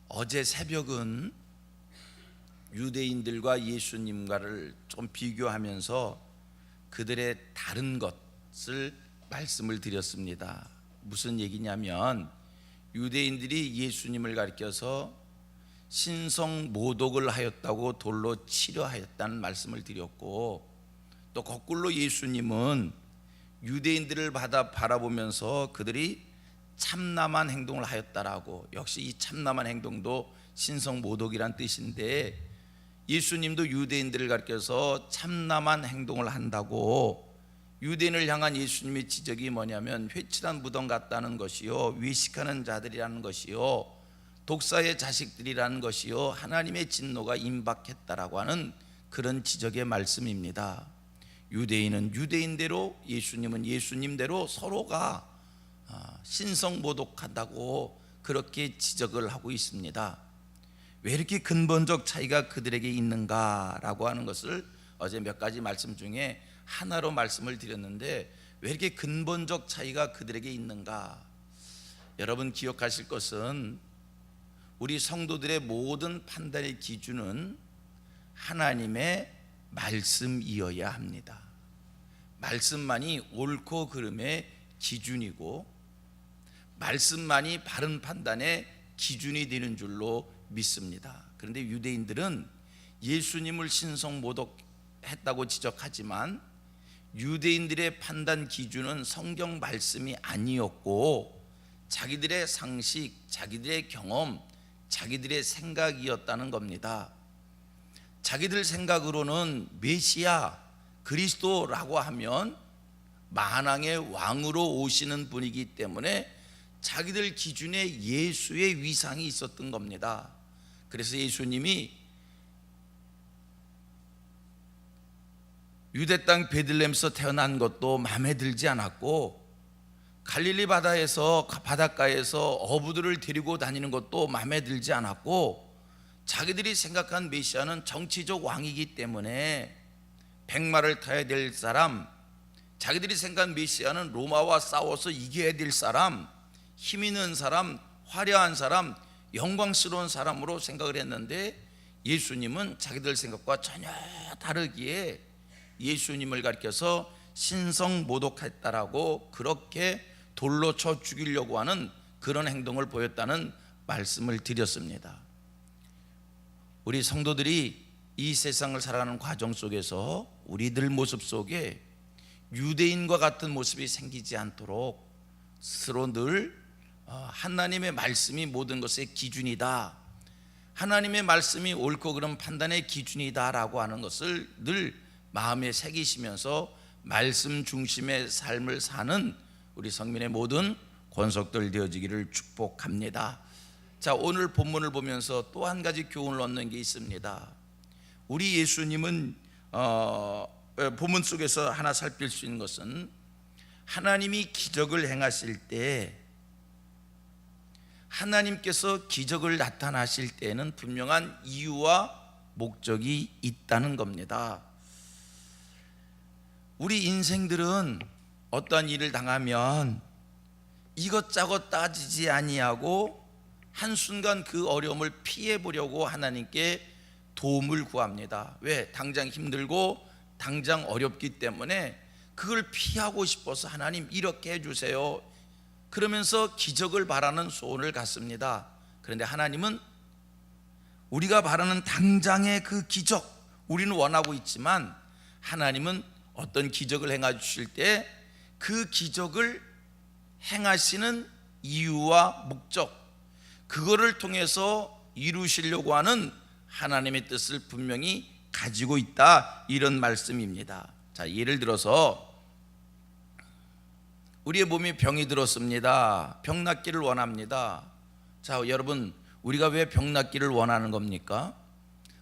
어제 새벽은 유대인들과 예수님과를 좀 비교하면서 그들의 다른 것을 말씀을 드렸습니다. 무슨 얘기냐면 유대인들이 예수님을 가리켜서 신성 모독을 하였다고 돌로 치려 하였다는 말씀을 드렸고, 또 거꾸로 예수님은 유대인들을 바라보면서 그들이 참남한 행동을 하였다라고, 역시 이 참남한 행동도 신성 모독이란 뜻인데, 예수님도 유대인들을 가리켜서 참남한 행동을 한다고, 유대인을 향한 예수님의 지적이 뭐냐면 회칠한 무덤 같다는 것이요, 외식하는 자들이라는 것이요, 독사의 자식들이라는 것이요, 하나님의 진노가 임박했다라고 하는 그런 지적의 말씀입니다. 유대인은 유대인대로, 예수님은 예수님대로 서로가 신성모독한다고 그렇게 지적을 하고 있습니다. 왜 이렇게 근본적 차이가 그들에게 있는가라고 하는 것을 어제 몇 가지 말씀 중에 하나로 말씀을 드렸는데, 왜 이렇게 근본적 차이가 그들에게 있는가? 여러분 기억하실 것은 우리 성도들의 모든 판단의 기준은 하나님의 말씀이어야 합니다. 말씀만이 옳고 그름의 기준이고, 말씀만이 바른 판단의 기준이 되는 줄로 믿습니다. 그런데 유대인들은 예수님을 신성 모독했다고 지적하지만 유대인들의 판단 기준은 성경 말씀이 아니었고 자기들의 상식, 자기들의 경험, 자기들의 생각이었다는 겁니다. 자기들 생각으로는 메시아 그리스도라고 하면 만왕의 왕으로 오시는 분이기 때문에 자기들 기준에 예수의 위상이 있었던 겁니다. 그래서 예수님이 유대 땅 베들레헴에서 태어난 것도 마음에 들지 않았고, 갈릴리 바닷가에서 어부들을 데리고 다니는 것도 마음에 들지 않았고, 자기들이 생각한 메시아는 정치적 왕이기 때문에 백마를 타야 될 사람, 자기들이 생각한 메시아는 로마와 싸워서 이겨야 될 사람, 힘 있는 사람, 화려한 사람, 영광스러운 사람으로 생각을 했는데, 예수님은 자기들 생각과 전혀 다르기에 예수님을 가리켜서 신성모독했다라고 그렇게 돌로 쳐 죽이려고 하는 그런 행동을 보였다는 말씀을 드렸습니다. 우리 성도들이 이 세상을 살아가는 과정 속에서 우리들 모습 속에 유대인과 같은 모습이 생기지 않도록 스스로 늘 하나님의 말씀이 모든 것의 기준이다, 하나님의 말씀이 옳고 그른 판단의 기준이다라고 하는 것을 늘 마음에 새기시면서 말씀 중심의 삶을 사는 우리 성민의 모든 권속들 되어지기를 축복합니다. 자, 오늘 본문을 보면서 또 한 가지 교훈을 얻는 게 있습니다. 우리 예수님은 본문 속에서 하나 살필 수 있는 것은, 하나님이 기적을 행하실 때, 하나님께서 기적을 나타나실 때에는 분명한 이유와 목적이 있다는 겁니다. 우리 인생들은 어떠한 일을 당하면 이것저것 따지지 아니하고 한순간 그 어려움을 피해 보려고 하나님께 도움을 구합니다. 왜? 당장 힘들고 당장 어렵기 때문에 그걸 피하고 싶어서 하나님 이렇게 해주세요 그러면서 기적을 바라는 소원을 갖습니다. 그런데 하나님은 우리가 바라는 당장의 그 기적, 우리는 원하고 있지만 하나님은 어떤 기적을 행해 주실 때 그 기적을 행하시는 이유와 목적, 그거를 통해서 이루시려고 하는 하나님의 뜻을 분명히 가지고 있다, 이런 말씀입니다. 자, 예를 들어서 우리의 몸에 병이 들었습니다. 병 낫기를 원합니다. 자, 여러분, 우리가 왜 병 낫기를 원하는 겁니까?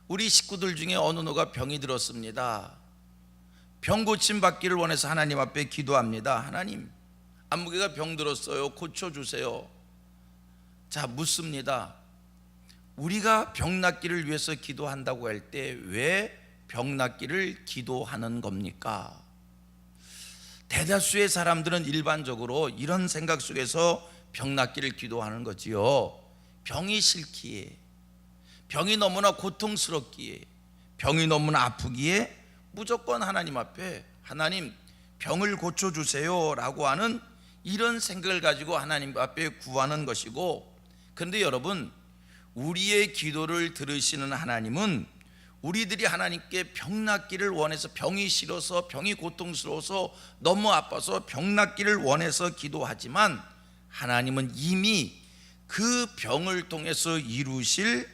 우리 식구들 중에 어느 누가 병이 들었습니다. 병 고침 받기를 원해서 하나님 앞에 기도합니다. 하나님, 안무개가 병 들었어요, 고쳐주세요. 자, 묻습니다. 우리가 병 낫기를 위해서 기도한다고 할 때 왜 병 낫기를 기도하는 겁니까? 대다수의 사람들은 일반적으로 이런 생각 속에서 병 낫기를 기도하는 거지요. 병이 싫기에, 병이 너무나 고통스럽기에, 병이 너무나 아프기에 무조건 하나님 앞에 하나님 병을 고쳐주세요 라고 하는 이런 생각을 가지고 하나님 앞에 구하는 것이고, 그런데 여러분, 우리의 기도를 들으시는 하나님은 우리들이 하나님께 병 낫기를 원해서, 병이 싫어서, 병이 고통스러워서, 너무 아파서 병 낫기를 원해서 기도하지만 하나님은 이미 그 병을 통해서 이루실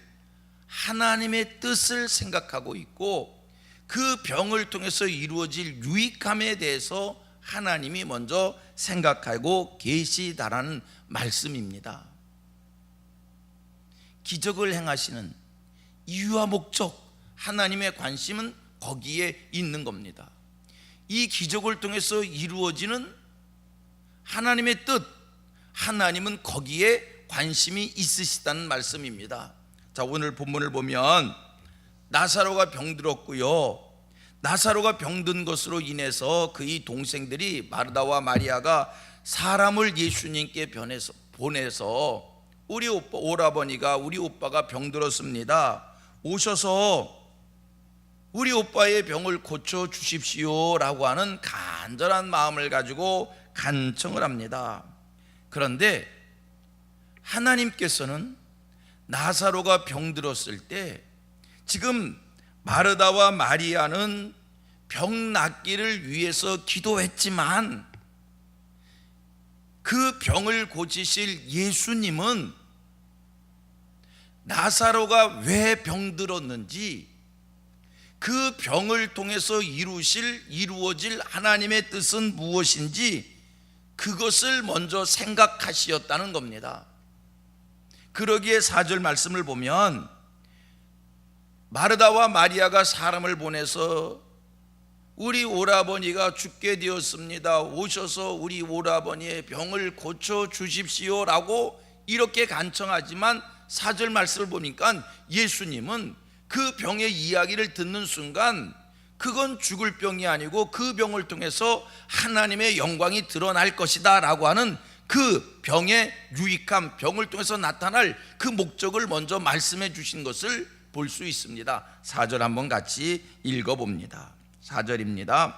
하나님의 뜻을 생각하고 있고, 그 병을 통해서 이루어질 유익함에 대해서 하나님이 먼저 생각하고 계시다라는 말씀입니다. 기적을 행하시는 이유와 목적, 하나님의 관심은 거기에 있는 겁니다. 이 기적을 통해서 이루어지는 하나님의 뜻, 하나님은 거기에 관심이 있으시다는 말씀입니다. 자, 오늘 본문을 보면 나사로가 병들었고요, 나사로가 병든 것으로 인해서 그의 동생들이 마르다와 마리아가 사람을 예수님께 보내서 우리 오라버니가, 우리 오빠가 병들었습니다, 오셔서 우리 오빠의 병을 고쳐 주십시오 라고 하는 간절한 마음을 가지고 간청을 합니다. 그런데 하나님께서는 나사로가 병들었을 때 지금 마르다와 마리아는 병 낫기를 위해서 기도했지만 그 병을 고치실 예수님은 나사로가 왜 병들었는지, 그 병을 통해서 이루어질 하나님의 뜻은 무엇인지 그것을 먼저 생각하시었다는 겁니다. 그러기에 4절 말씀을 보면 마르다와 마리아가 사람을 보내서 우리 오라버니가 죽게 되었습니다, 오셔서 우리 오라버니의 병을 고쳐 주십시오 라고 이렇게 간청하지만 4절 말씀을 보니까 예수님은 그 병의 이야기를 듣는 순간 그건 죽을 병이 아니고 그 병을 통해서 하나님의 영광이 드러날 것이다 라고 하는 그 병의 유익함, 병을 통해서 나타날 그 목적을 먼저 말씀해 주신 것을 볼 수 있습니다. 4절 한번 같이 읽어봅니다. 4절입니다.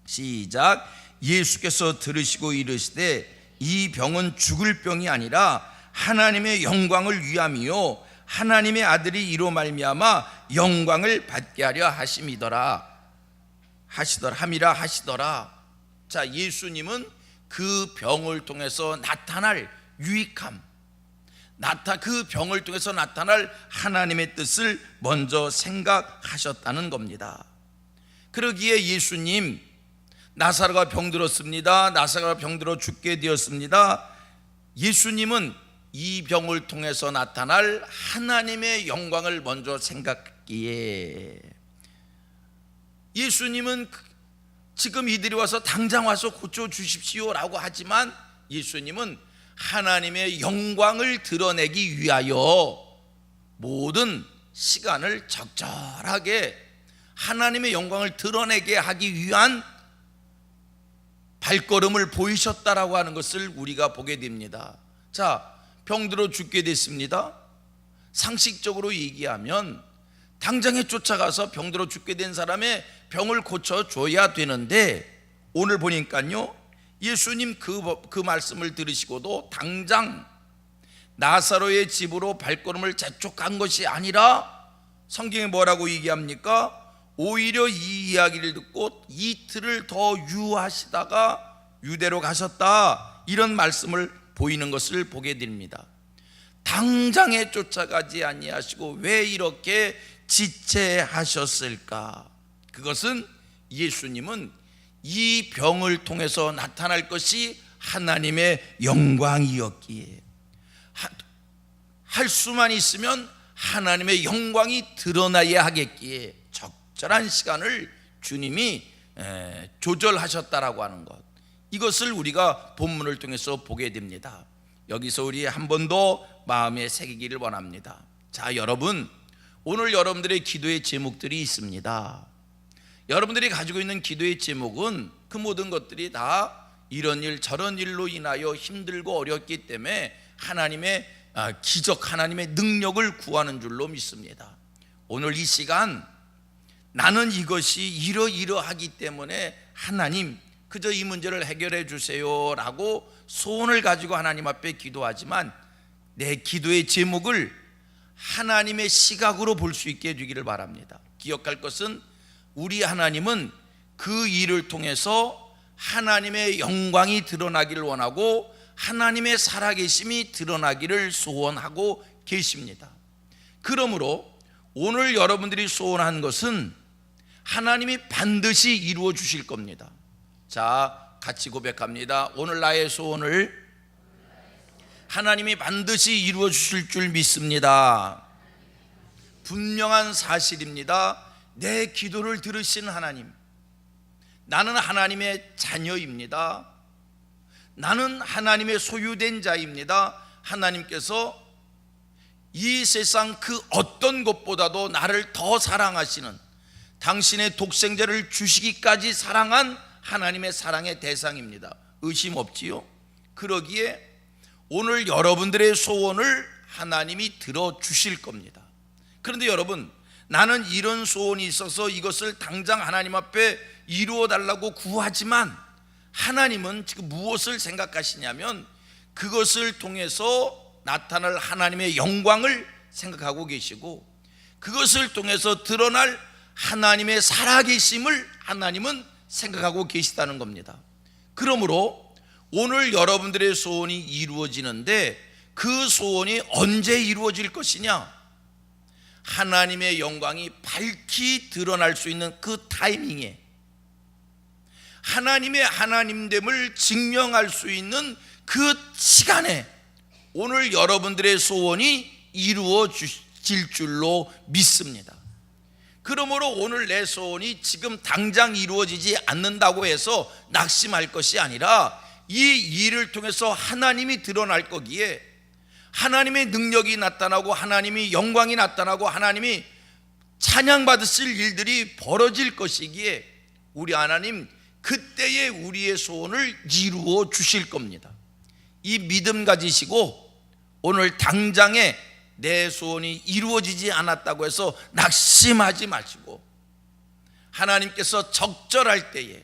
시작. 예수께서 들으시고 이르시되 이 병은 죽을 병이 아니라 하나님의 영광을 위함이요 하나님의 아들이 이로 말미암아 영광을 받게 하려 하심이더라 하시더라. 자, 예수님은 그 병을 통해서 나타날 유익함, 그 병을 통해서 나타날 하나님의 뜻을 먼저 생각하셨다는 겁니다. 그러기에 예수님, 나사로가 병들었습니다, 나사로가 병들어 죽게 되었습니다, 예수님은 이 병을 통해서 나타날 하나님의 영광을 먼저 생각했기에, 예수님은 지금 이들이 와서 당장 와서 고쳐 주십시오 라고 하지만 예수님은 하나님의 영광을 드러내기 위하여 모든 시간을 적절하게 하나님의 영광을 드러내게 하기 위한 발걸음을 보이셨다라고 하는 것을 우리가 보게 됩니다. 자, 병들어 죽게 됐습니다. 상식적으로 얘기하면 당장에 쫓아가서 병들어 죽게 된 사람의 병을 고쳐줘야 되는데, 오늘 보니까요 예수님 그 말씀을 들으시고도 당장 나사로의 집으로 발걸음을 재촉한 것이 아니라 성경에 뭐라고 얘기합니까? 오히려 이 이야기를 듣고 이틀을 더 유하시다가 유대로 가셨다, 이런 말씀을 보이는 것을 보게 됩니다. 당장에 쫓아가지 아니하시고 왜 이렇게 지체하셨을까? 그것은 예수님은 이 병을 통해서 나타날 것이 하나님의 영광이었기에, 할 수만 있으면 하나님의 영광이 드러나야 하겠기에 적절한 시간을 주님이 조절하셨다라고 하는 것, 이것을 우리가 본문을 통해서 보게 됩니다. 여기서 우리 한 번 더 마음에 새기기를 원합니다. 자, 여러분, 오늘 여러분들의 기도의 제목들이 있습니다. 여러분들이 가지고 있는 기도의 제목은 그 모든 것들이 다 이런 일 저런 일로 인하여 힘들고 어렵기 때문에 하나님의 기적 하나님의 능력을 구하는 줄로 믿습니다. 오늘 이 시간 나는 이것이 이러이러하기 때문에 하나님 그저 이 문제를 해결해 주세요 라고 소원을 가지고 하나님 앞에 기도하지만 내 기도의 제목을 하나님의 시각으로 볼 수 있게 해주기를 바랍니다. 기억할 것은 우리 하나님은 그 일을 통해서 하나님의 영광이 드러나기를 원하고 하나님의 살아계심이 드러나기를 소원하고 계십니다. 그러므로 오늘 여러분들이 소원한 것은 하나님이 반드시 이루어 주실 겁니다. 자, 같이 고백합니다. 오늘 나의 소원을 하나님이 반드시 이루어 주실 줄 믿습니다. 분명한 사실입니다. 내 기도를 들으신 하나님, 나는 하나님의 자녀입니다. 나는 하나님의 소유된 자입니다. 하나님께서 이 세상 그 어떤 것보다도 나를 더 사랑하시는, 당신의 독생자를 주시기까지 사랑한 하나님의 사랑의 대상입니다. 의심 없지요? 그러기에 오늘 여러분들의 소원을 하나님이 들어주실 겁니다. 그런데 여러분, 나는 이런 소원이 있어서 이것을 당장 하나님 앞에 이루어 달라고 구하지만 하나님은 지금 무엇을 생각하시냐면 그것을 통해서 나타날 하나님의 영광을 생각하고 계시고 그것을 통해서 드러날 하나님의 살아계심을 하나님은 생각하고 계시다는 겁니다. 그러므로 오늘 여러분들의 소원이 이루어지는데 그 소원이 언제 이루어질 것이냐? 하나님의 영광이 밝히 드러날 수 있는 그 타이밍에, 하나님의 하나님됨을 증명할 수 있는 그 시간에 오늘 여러분들의 소원이 이루어질 줄로 믿습니다. 그러므로 오늘 내 소원이 지금 당장 이루어지지 않는다고 해서 낙심할 것이 아니라 이 일을 통해서 하나님이 드러날 거기에 하나님의 능력이 나타나고 하나님이 영광이 나타나고 하나님이 찬양받으실 일들이 벌어질 것이기에 우리 하나님 그때에 우리의 소원을 이루어 주실 겁니다. 이 믿음 가지시고 오늘 당장에 내 소원이 이루어지지 않았다고 해서 낙심하지 마시고 하나님께서 적절할 때에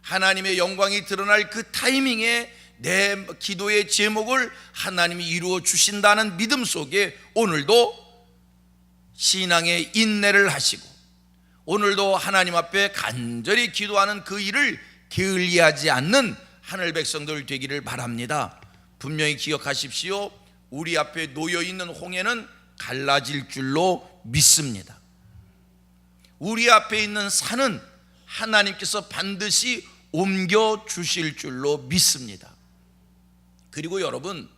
하나님의 영광이 드러날 그 타이밍에 내 기도의 제목을 하나님이 이루어 주신다는 믿음 속에 오늘도 신앙의 인내를 하시고 오늘도 하나님 앞에 간절히 기도하는 그 일을 게을리하지 않는 하늘 백성들 되기를 바랍니다. 분명히 기억하십시오. 우리 앞에 놓여있는 홍해는 갈라질 줄로 믿습니다. 우리 앞에 있는 산은 하나님께서 반드시 옮겨 주실 줄로 믿습니다. 그리고 여러분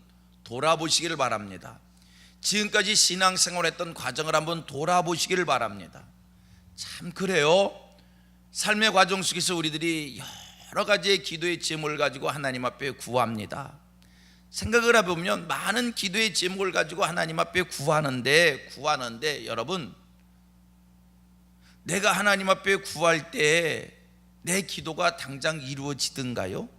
돌아보시기를 바랍니다. 지금까지 신앙생활했던 과정을 한번 돌아보시기를 바랍니다. 참 그래요. 삶의 과정 속에서 우리들이 여러 가지의 기도의 제목을 가지고 하나님 앞에 구합니다. 생각을 해보면 많은 기도의 제목을 가지고 하나님 앞에 구하는데 여러분, 내가 하나님 앞에 구할 때 내 기도가 당장 이루어지든가요?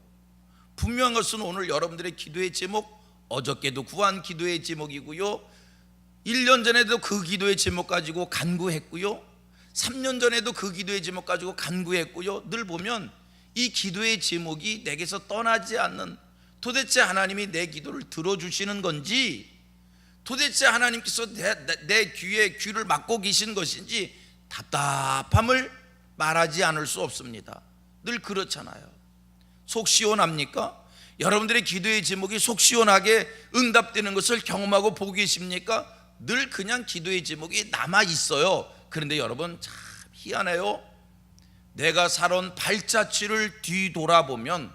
분명한 것은 오늘 여러분들의 기도의 제목, 어저께도 구한 기도의 제목이고요, 1년 전에도 그 기도의 제목 가지고 간구했고요, 3년 전에도 그 기도의 제목 가지고 간구했고요. 늘 보면 이 기도의 제목이 내게서 떠나지 않는, 도대체 하나님이 내 기도를 들어주시는 건지, 도대체 하나님께서 내 귀에 귀를 막고 계신 것인지 답답함을 말하지 않을 수 없습니다. 늘 그렇잖아요. 속 시원합니까? 여러분들의 기도의 제목이 속 시원하게 응답되는 것을 경험하고 보고 계십니까? 늘 그냥 기도의 제목이 남아 있어요. 그런데 여러분 참 희한해요. 내가 살아온 발자취를 뒤돌아보면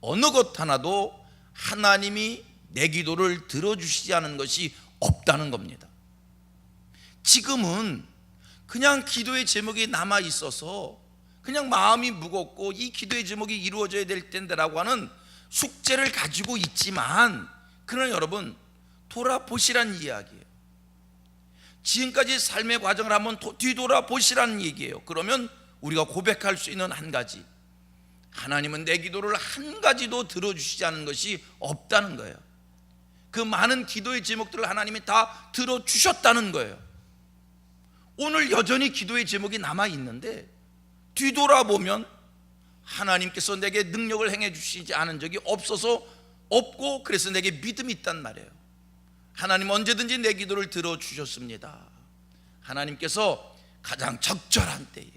어느 것 하나도 하나님이 내 기도를 들어주시지 않은 것이 없다는 겁니다. 지금은 그냥 기도의 제목이 남아 있어서 그냥 마음이 무겁고 이 기도의 제목이 이루어져야 될 텐데라고 하는 숙제를 가지고 있지만, 그러나 여러분 돌아보시라는 이야기예요. 지금까지 삶의 과정을 한번 뒤돌아보시라는 얘기예요. 그러면 우리가 고백할 수 있는 한 가지, 하나님은 내 기도를 한 가지도 들어주시지 않은 것이 없다는 거예요. 그 많은 기도의 제목들을 하나님이 다 들어주셨다는 거예요. 오늘 여전히 기도의 제목이 남아있는데 뒤돌아보면 하나님께서 내게 능력을 행해 주시지 않은 적이 없고 그래서 내게 믿음이 있단 말이에요. 하나님 언제든지 내 기도를 들어주셨습니다. 하나님께서 가장 적절한 때에,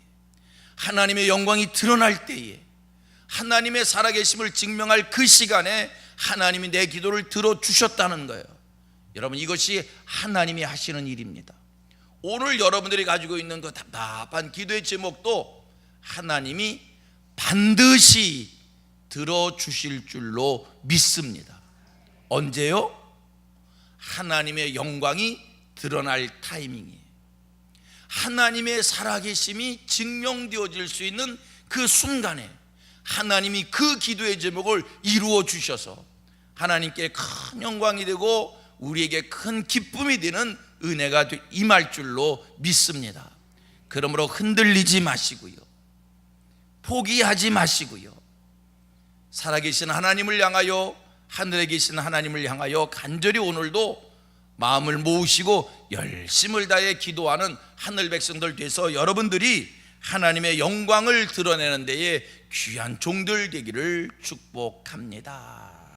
하나님의 영광이 드러날 때에, 하나님의 살아계심을 증명할 그 시간에 하나님이 내 기도를 들어주셨다는 거예요. 여러분, 이것이 하나님이 하시는 일입니다. 오늘 여러분들이 가지고 있는 그 답답한 기도의 제목도 하나님이 반드시 들어주실 줄로 믿습니다. 언제요? 하나님의 영광이 드러날 타이밍이에요. 하나님의 살아계심이 증명되어질 수 있는 그 순간에 하나님이 그 기도의 제목을 이루어 주셔서 하나님께 큰 영광이 되고 우리에게 큰 기쁨이 되는 은혜가 임할 줄로 믿습니다. 그러므로 흔들리지 마시고요, 포기하지 마시고요, 살아계신 하나님을 향하여, 하늘에 계신 하나님을 향하여 간절히 오늘도 마음을 모으시고 열심을 다해 기도하는 하늘 백성들 돼서 여러분들이 하나님의 영광을 드러내는 데에 귀한 종들 되기를 축복합니다.